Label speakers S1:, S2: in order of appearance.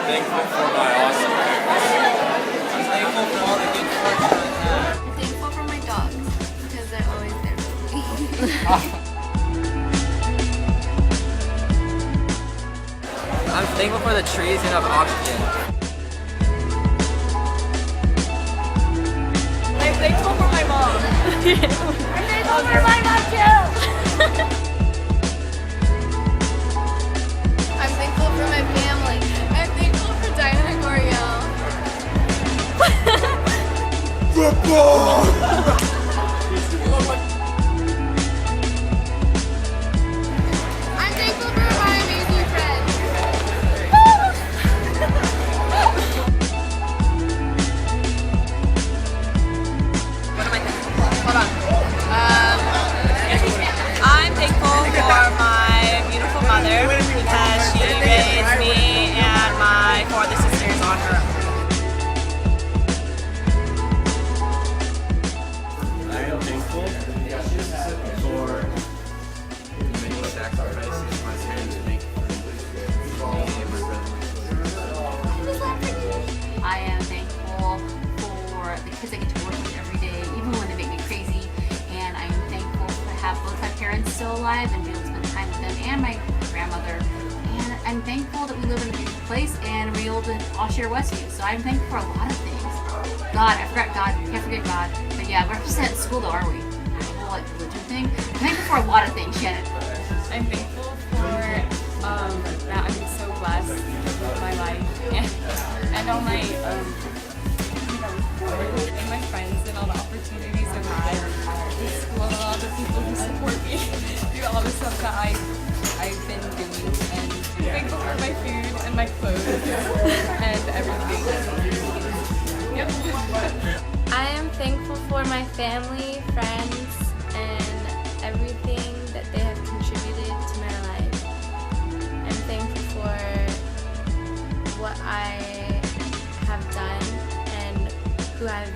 S1: thankful for my awesome parents. I'm thankful for all the good fortune I have.
S2: I'm thankful for my dogs because they're always there for me.
S1: I'm thankful for the trees and of oxygen.
S3: I'm thankful for my mom.
S2: I'm thankful for my mom too. I'm thankful for my family. I'm thankful for Diana Goriel.
S1: Football!
S2: I'm thankful for my amazing friends.
S3: What am I thankful for? Hold on. I'm thankful for my beautiful mother because she raised me and my 4 other sisters on her own.
S1: I am thankful for the many sacrifices my parents make for me and my brother.
S4: I am thankful for the kids I get to work with every day, even when they make me crazy. And I am thankful to have both my parents still alive and be able to spend time with them and my grandmother. And I'm thankful that we live in a beautiful place and we're able to all share Westview. So I'm thankful for a lot of things. God, I forgot God. Can't forget God. But yeah, we're just at school though, are we? The whole like religion thing. I'm thankful for a lot of things, Shannon.
S3: I'm thankful for that I'm so blessed with my life and all my and my friends and all the opportunities I've had in school and all the people who support me through all the stuff that I've been doing, and I'm thankful for my food and my clothes and everything. Yep.
S2: I am thankful for my family, friends, and everything that they have contributed to my life. I'm thankful for what I have done and who I've